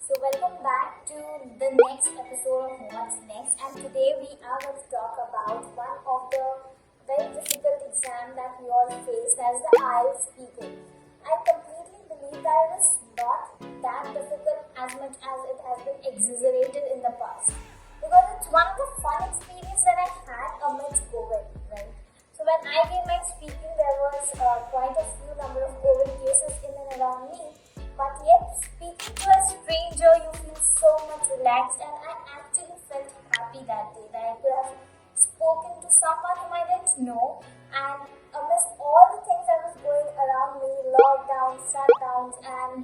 So welcome back to the next episode of What's Next, and today we are going to talk about one of the very difficult exam that we all face, as the IELTS speaking. I completely believe that it is not that difficult as much as it has been exaggerated in the past, because it's one of the fun experience that I had amidst COVID, right? So when I gave my speaking, there was quite a few number of COVID cases in and around me. But yet, speaking to a stranger, you feel so much relaxed, and I actually felt happy that day that I could have spoken to someone whom I didn't know, and amidst all the things that was going around me, lockdowns, shutdowns, and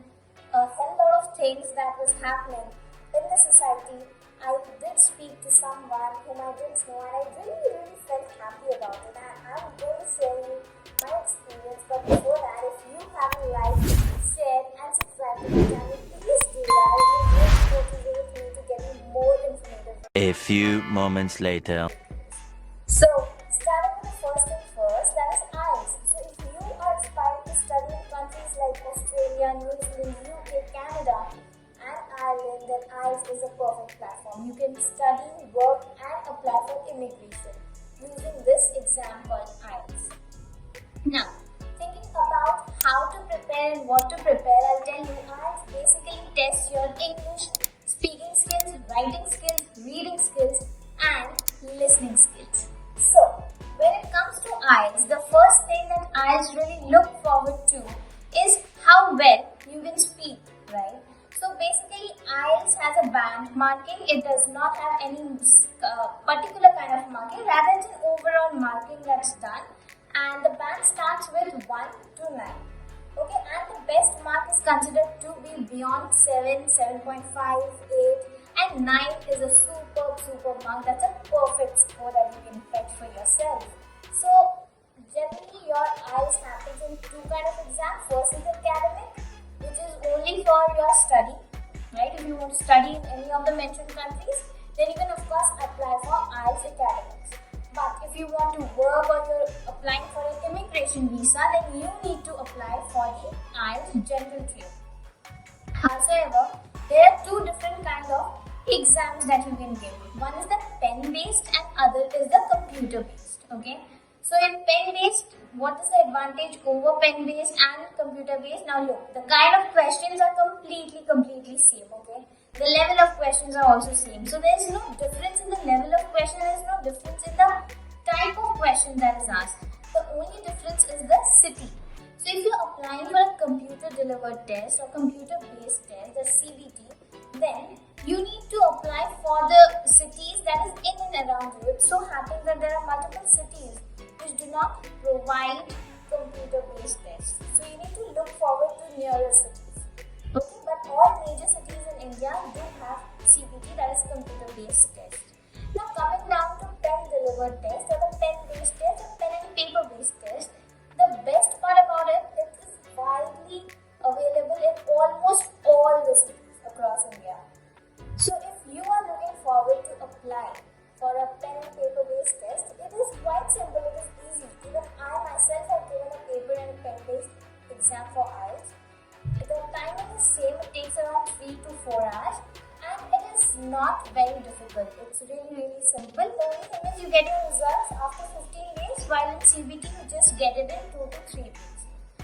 a hell lot of things that was happening in the society, I did speak to someone whom I didn't know, and I really felt happy about it. And I'm going to share you my experience, but before that, if you haven't liked, shared, and subscribed to my channel, please do that. It will really motivate me to get you more informative. A few moments later. So, starting with the first thing first, that is IELTS. So, if you are aspiring to study in countries like Australia, New Zealand, UK, Canada, and Ireland, then IELTS is a perfect platform. You can study, work, and apply for immigration using this exam called IELTS. Now, thinking about how to prepare and what to prepare, I'll tell you, IELTS basically tests your English speaking skills, writing skills, reading skills, and listening skills. So, when it comes to IELTS, the first thing that IELTS really look forward to is how well you can speak, right? So basically, IELTS has a band marking. It does not have any particular kind of marking. Rather, it's an overall marking that's done. And the band starts with 1 to 9. Okay, and the best mark is considered to be beyond 7, 7.5, 8, and 9 is a superb mark. That's a perfect score that you can fetch for yourself. So, generally your IELTS happens in two kind of exams. First is academic, which is only for your study, right? If you want to study in any of the mentioned countries, then you can of course apply for IELTS academics. But if you want to work or you're applying for an immigration visa, then you need to apply for the IELTS general trail. However, there are two different kinds of exams that you can give. One is the pen-based and other is the computer-based. Okay. So in pen-based, what is the advantage over pen-based and computer-based? Now look, the kind of questions are completely same. Okay. The level of questions are also same. So there is no difference in the level of question. There is no difference in the type of question that is asked. The only difference is the city. So if you are applying for a computer-delivered test or computer-based test, the CBT, then you need to apply for the cities that is in and around you. It so happens that there are multiple cities which do not provide computer-based tests. So you need to look forward to nearer cities. Okay, but all major cities in India do have CBT, that is computer-based test. Now coming down to pen-delivered test or the pen-based test or pen and paper-based test, the best part about it, it is widely available in almost all the cities across India. So if you are looking forward to apply for a pen and paper-based test, it is quite simple, it is easy. Even I myself have given a paper and a pen-based exam for IELTS. The timing is same, it takes around 3 to 4 hours, and it is not very difficult. It's really simple. The only thing is you get your results after 15 days, while in CBT you just get it in 2 to 3 days.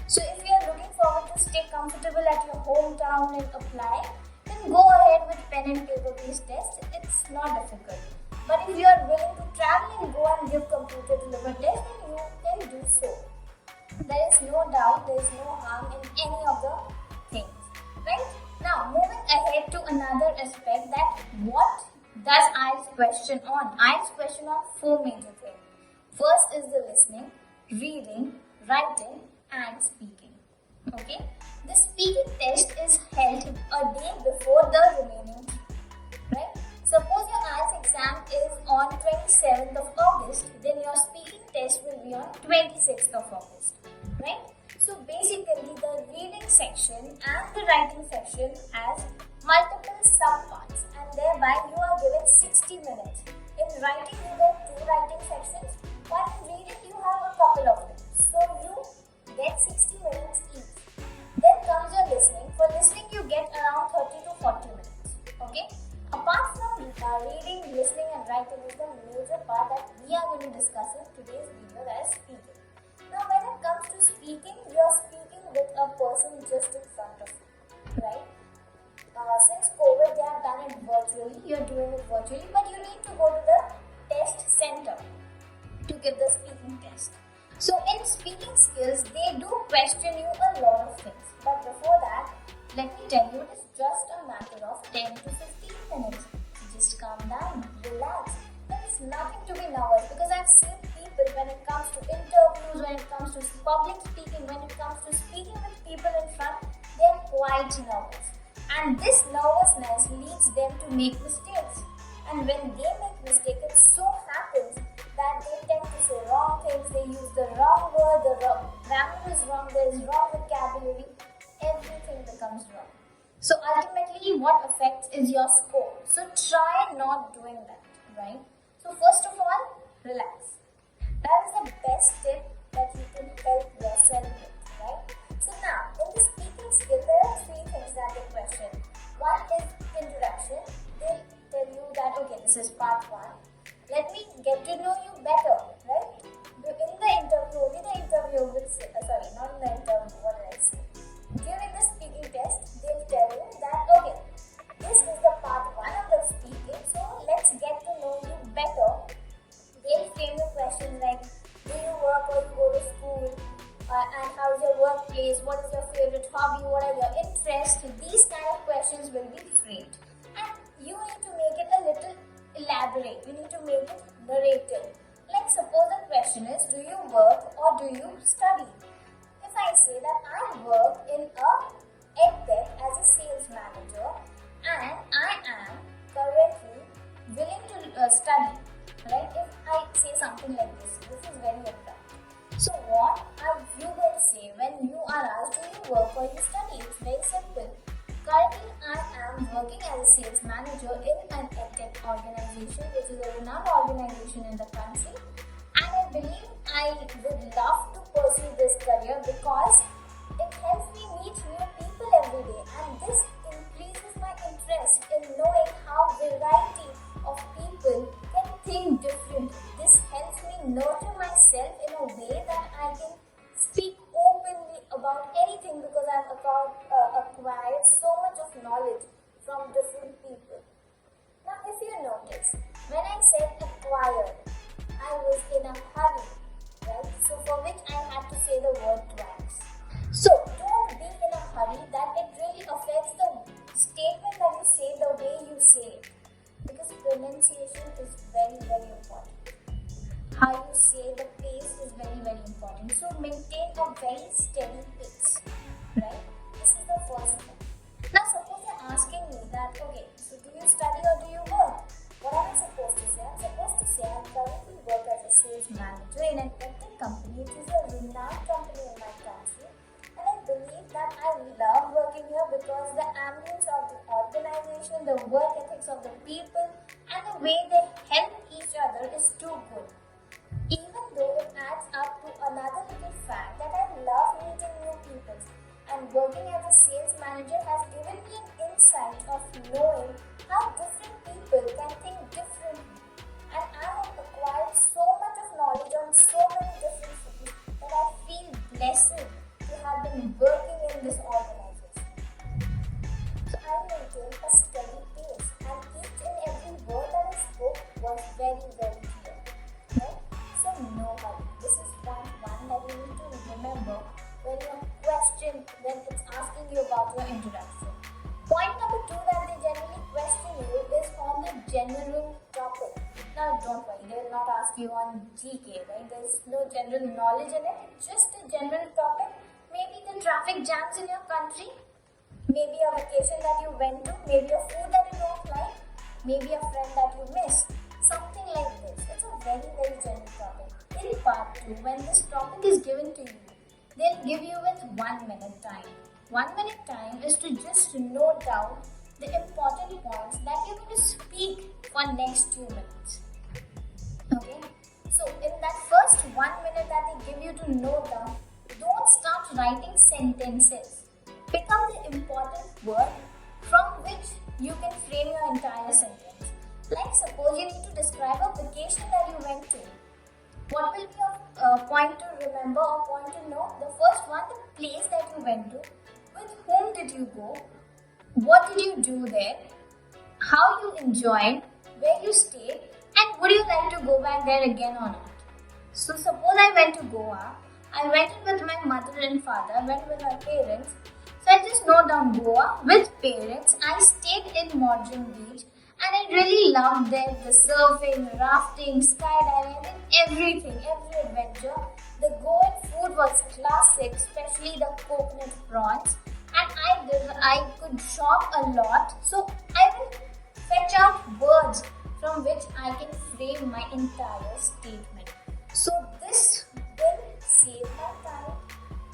So if you are looking forward to stay comfortable at your hometown and apply, then go ahead with pen and paper based test. It's not difficult. But if you are willing to travel and go and give computer delivered test, then you can do so. There is no doubt, there is no harm in any of the things. Right? Now, moving ahead to another aspect, that what does IELTS question on? IELTS question on 4 major things. First is the listening, reading, writing, and speaking. Okay? The speaking test is held a day before the remaining 3. Right? Suppose your IELTS exam is on 27th of August, then your speaking test will be on 26th of August. Right? So basically, the reading section and the writing section has multiple subparts, and thereby you are given 60 minutes. In writing, you get 2 writing sections, while in reading, you have a couple of them. So you get 60 minutes each. Then comes your listening. For listening, you get around 30 to 40 minutes. reading, listening and writing is the major part that we are going to discuss in today's video, that is speaking. Now when it comes to speaking, you are speaking with a person just in front of you, right? Since COVID they have done it virtually, you are doing it virtually, but you need to go to the test center to give the speaking test. So in speaking skills, they do question you a lot of things. But before that, let me tell you, it is just a matter of 10 to 15 minutes. Just calm down, relax. There is nothing to be nervous, because I've seen people, when it comes to interviews, when it comes to public speaking, when it comes to speaking with people in front, they are quite nervous. And this nervousness leads them to make mistakes. And when they make mistakes, it so happens that they tend to say wrong things, they use the wrong word, the grammar is wrong, there is wrong vocabulary, everything becomes wrong. So ultimately what affects is your score. So try not doing that, right? So first of all, relax. That is the best tip that you can help yourself with, right? So now, in the speaking skill, there are three things that they question. One is introduction. They'll tell you that, okay, this is part 1. Let me get to know you better, right? In the interview, only the interview will say, sorry, not in the interview, what did I say? During the speaking test, they'll tell you that, okay, this is the part 1 of the speaking, so let's get to know you better. They'll frame the questions like, do you work or you go to school? And how's your workplace? What is your favorite hobby? What are your interests? These kind of questions will be framed. And you need to make it a little elaborate. You need to make it narrative. Like suppose the question is, do you work or do you study? If I say that I work in a edtech as a sales manager and I am currently willing to study, right? If I say something like this is very abrupt. So what are you going to say when you are asked, do you work or you study? It's very simple. Currently, I am working as a sales manager in an edtech organization, which is a renowned organization in the country, and I believe I would love to pursue this career because it helps me meet new people every day, and this increases my interest in knowing how variety of people can think differently. This helps me nurture myself in a way that I can speak openly about anything, because I've acquired so much of knowledge from different people. Now, if you notice, when I said acquired, I was in a hurry, right? So for which I had to say the word twice. So don't be in a hurry, that it really affects the statement that you say, the way you say it, because pronunciation is very, very important. How you say, the pace is very, very important. So maintain a very steady pace, right? This is the first one. Now suppose you're asking me that, okay, so do you study or do you work? What am I supposed to say? I'm supposed to say I currently work as a sales manager in an edtech company, which is a renowned company in my country. And I believe that I love working here because the ambience of the organization, the work ethics of the people, and the way they help each other is too good. Even though it adds up to another little fact that I love meeting new people, and working as a sales manager has given me an insight of knowing how different people can think differently, and I have acquired so much of knowledge on so many different fields that I feel blessed to have been working in this organization. So I maintained a steady pace, and each and every word that I spoke was very, very clear. Right? So no hurry. This is point 1 that you need to remember when you're questioned, when it's asking you about your introduction. Point number 2 that they generally question you is on the general topic. Now don't worry, they will not ask you on GK, right? There's no general knowledge in it. It's just a general topic. Maybe the traffic jams in your country, maybe a vacation that you went to, maybe a food that you don't like, maybe a friend that you miss. Something like this. It's a very, very general topic. In part 2, when this topic is given to you, they'll give you with 1 minute time. 1 minute time is to just note down the important points that you're going to speak for next 2 minutes. Okay? So in that first 1 minute that they give you to note down, don't start writing sentences. Pick up the important word from which you can frame your entire sentence. Like suppose you need to describe a vacation that you went to. What will be a point to remember or point to know? The first one, the place that you went to. With whom did you go? What did you do there? How you enjoyed? Where you stayed? And would you like to go back there again or not? So suppose I went to Goa. I went in with my mother and father, went with my parents. So I just note down Goa with parents. I stayed in Morgan Beach and I really loved there the surfing, rafting, skydiving, and everything, every adventure. The Goan food was classic, especially the coconut prawns. And I could shop a lot. So I will fetch out words from which I can frame my entire statement. So this will save my time.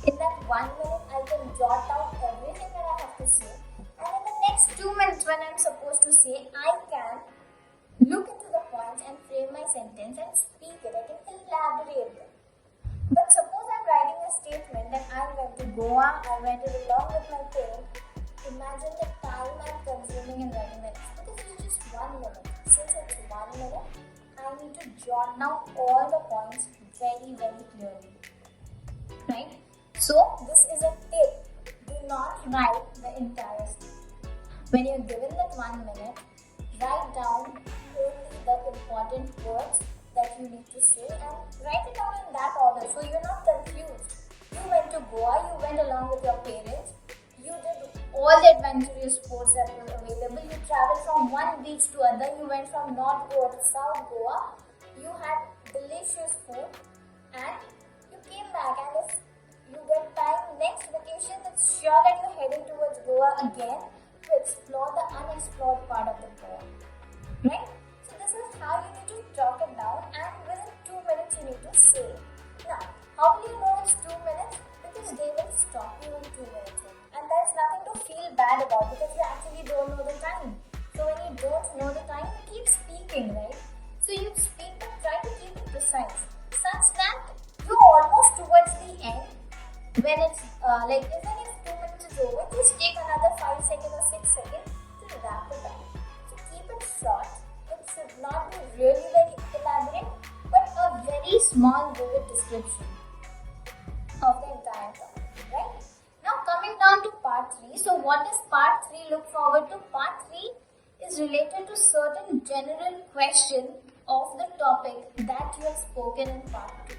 In that 1 minute, I can jot down everything that I have to say. And in the next 2 minutes, when I'm supposed to say, I can look into the points and frame my sentence and speak it. I can elaborate it. But suppose I'm writing a statement that I went to Goa, I went it along with my parents. Imagine the time I'm consuming in writing that. Because it's just 1 minute. Since it's 1 minute, I need to jot down all the points very, very clearly. Right? So, this is a tip. Do not write the entire statement. When you're given that 1 minute, write down only the important words that you need to say and write it down in that order so you're not confused. You went to Goa, you went along with your parents, you did all the adventurous sports that were available, you traveled from one beach to other, you went from North Goa to South Goa, you had delicious food and you came back, and if you get time next vacation, it's sure that you're heading towards Goa again to explore the unexplored part of the Goa. Right? So this is how you need to chalk it down, and within 2 minutes you need to say. Now, how will you know it's 2 minutes? Because they will stop you in 2 minutes. And there's nothing to feel bad about because you actually don't know the time. So when you don't know the time, you keep speaking, right? So you speak but try to keep it precise. Such that you're almost towards the end. When it's like even if 2 minutes is over, just take another 5 seconds or 6 seconds to wrap it up. So keep it short. It should not be really very elaborate, but a very small vivid description of the entire topic, right? Now coming down to part 3. So what does part 3 look forward to? Part 3 is related to certain general question of the topic that you have spoken in part 2.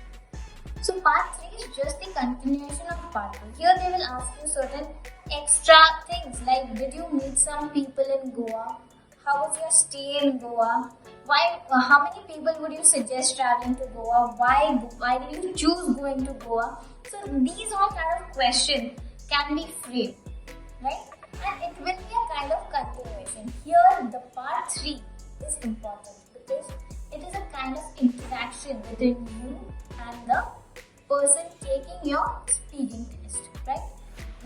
So part 3 is just the continuation of part 2. Here they will ask you certain extra things like, did you meet some people in Goa? How was your stay in Goa? Why? How many people would you suggest traveling to Goa? Why did you choose going to Goa? So these all kind of questions can be framed, right? And it will be a kind of continuation. Here the part 3 is important because it is a kind of interaction between you and the person taking your speaking test, right?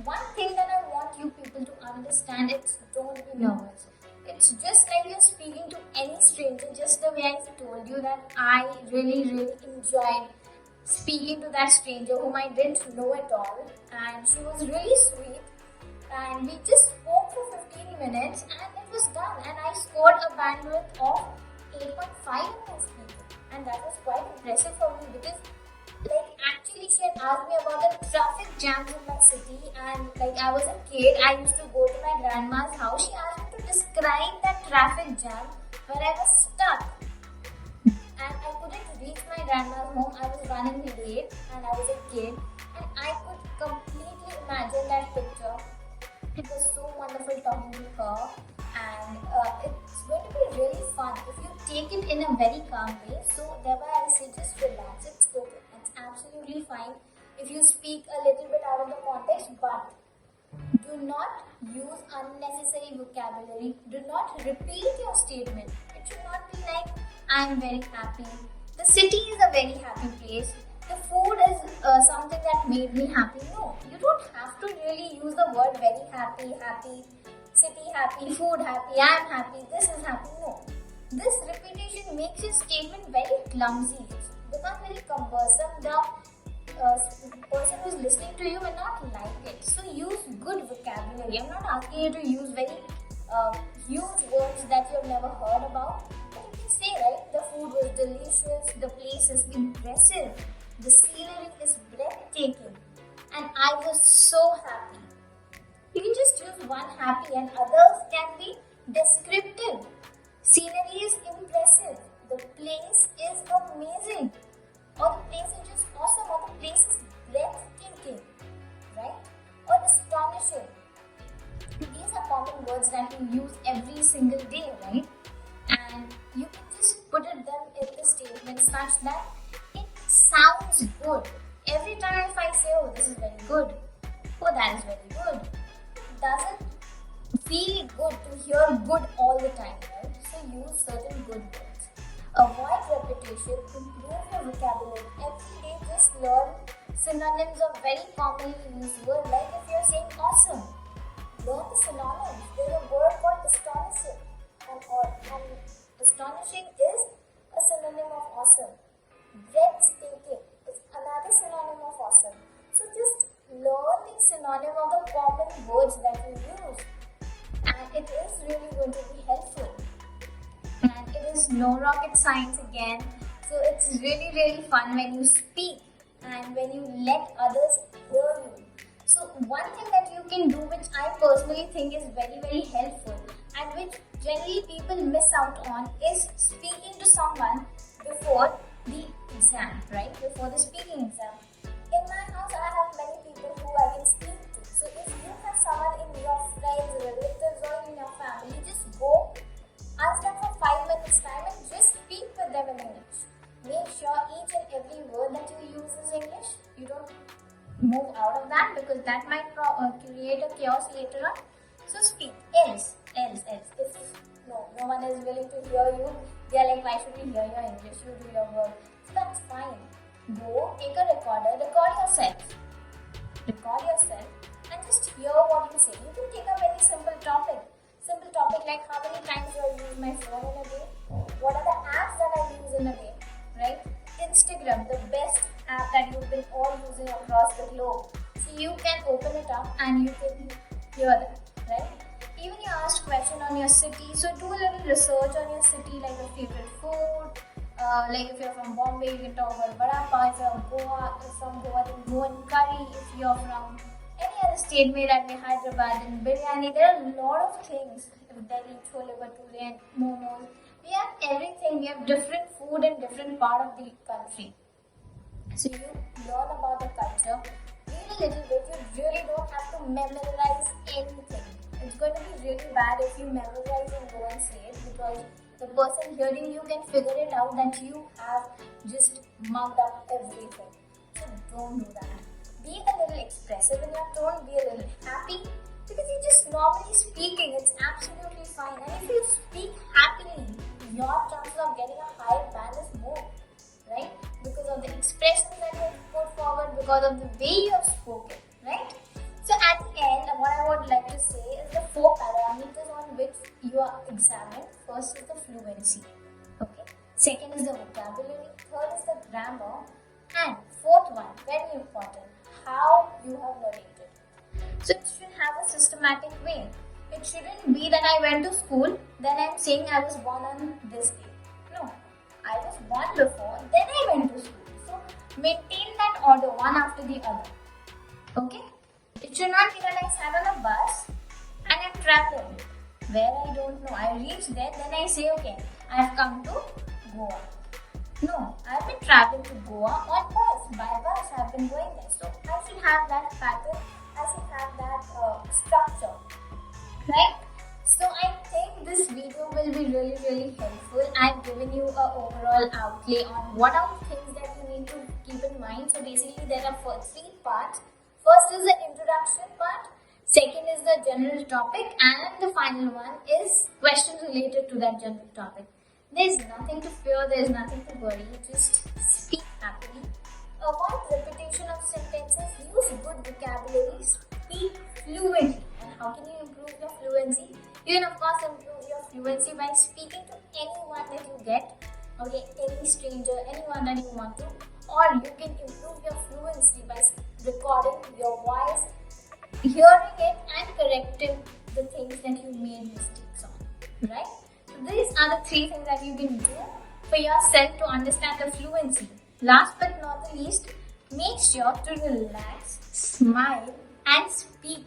One thing that I want you people to understand is don't be nervous. It's just like you're speaking to any stranger, just the way I told you that I really enjoyed speaking to that stranger whom I didn't know at all, and she was really sweet, and we just spoke for 15 minutes and it was done, and I scored a bandwidth of 8.5 in my speaking, and that was quite impressive for me because actually she had asked me about the traffic jams in my city, and I was a kid, I used to go to my grandma's house. She asked me to describe that traffic jam where I was stuck and I couldn't reach my grandma's home. I was running late and I was a kid, and I could completely imagine that picture. It was so wonderful talking to her, and it's going to be really fun if you take it in a very calm way. So thereby I say just relax, it's okay. Absolutely fine if you speak a little bit out of the context, but do not use unnecessary vocabulary. Do not repeat your statement. It should not be like, I am very happy. The city is a very happy place. The food is something that made me happy. No, you don't have to really use the word very happy, city happy, food happy, I am happy, this is happy. No. This repetition makes your statement very clumsy. Become very cumbersome. The person who's listening to you will not like it. So use good vocabulary. I'm not asking you to use very huge words that you've never heard about. right? The food was delicious, the place is impressive, the scenery is breathtaking, and I was so happy. You can just use one happy and others can be descriptive. Scenery is impressive, the place is amazing, or the place is just awesome, or the place is breathtaking, right? Or astonishing. These are common words that you use every single day, right? And you can just put them in the statement such that it sounds good. Every time if I say, oh, this is very good, oh, that is very good, it doesn't feel good to hear good all the time, right? So use certain good words. Avoid repetition, improve your vocabulary. Every day just learn synonyms of very commonly used words. Like if you're saying awesome, learn the synonyms. There's a word called astonishing. And astonishing is a synonym of awesome. Breathtaking is another synonym of awesome. So just learn the synonym of the common words that you use. And it is really going to be helpful. And it is no rocket science again. So it's really, really fun when you speak and when you let others hear you. So one thing that you can do, which I personally think is very, very helpful and which generally people miss out on, is speaking to someone before the exam, right? Before the speaking exam. In my house, I have many people who I can speak to. So if you have someone in your friends, relatives, or in your family, just go, ask them for 5 minutes time and just speak with them in English. Make sure each and every word that you use is English. You don't move out of that because that might create a chaos later on. So speak. Else. If no one is willing to hear you, they are like, why should we hear your English? You do your work. So that's fine. Go take a recorder, record yourself, and just hear what you say. You can take a very simple topic like how many times do I use my phone in a day? What are the apps that I use in a day, right? Instagram, the best app that you've been all using across the globe. So you can open it up and you can hear that, right? Even you asked question on your city, so do a little research on your city, like your favorite food. Like if you're from Bombay, you can talk about vada pav. If you're from Goa, then Goan curry. If you're from any other state, may that be Hyderabad, and biryani. There are a lot of things. If Delhi, chole bhature, and momos. We have everything. We have different food in different part of the country. So you learn about the culture. Read a little bit. You really don't have to memorize anything. It's going to be really bad if you memorize and go and say it, because the person hearing you can figure it out that you have just mugged up everything. So don't do that. Be a little expressive in your tone, be a little happy, because you're just normally speaking. It's absolutely fine. And if you speak happily, your chances of getting a higher band is more, right? Because of the expressions that you have put forward, because of the way you have spoken, right? So at the end, what I would like to say is the 4 parameters on which you are examined. First is the fluency, okay. Second is the vocabulary. Third is the grammar. And fourth one, very important, how you have narrated. So it should have a systematic way. It shouldn't be that I went to school, then I'm saying I was born on this day. No, I was born before, then I went to school. So maintain that order, one after the other, okay. It should not be that I sat on a bus and I'm traveling where I don't know. I reach there, then I say, okay, I have come to Goa. No, I have been traveling to Goa on bus. By bus, I have been going there. So I should have that pattern. I should have that structure, right? So I think this video will be really, really helpful. I've given you an overall outlay on what are the things that you need to keep in mind. So basically, there are 3 parts. First is the introduction part, second is the general topic, and the final one is questions related to that general topic. There is nothing to fear, there is nothing to worry, just speak happily. Avoid repetition of sentences, use good vocabulary, speak fluently. And how can you improve your fluency? You can of course improve your fluency by speaking to anyone that you get, okay, any stranger, anyone that you want to, or you can improve your fluency by recording your voice, hearing it and correcting the things that you made mistakes on, right? So these are the 3 things that you can do for yourself to understand the fluency. Last but not the least, make sure to relax, smile, and speak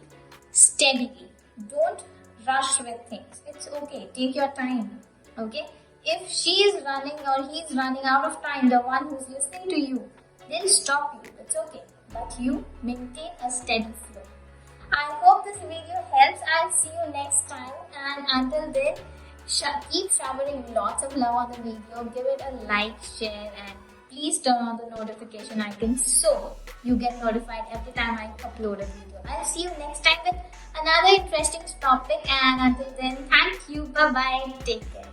steadily. Don't rush with things. It's okay. Take your time. Okay? If she is running or he is running out of time, the one who's listening to you, they'll stop you. It's okay. But you maintain a steady flow. I hope this video helps. I'll see you next time. And until then, keep showering lots of love on the video. Give it a like, share, and please turn on the notification icon so you get notified every time I upload a video. I'll see you next time with another interesting topic. And until then, thank you. Bye-bye. Take care.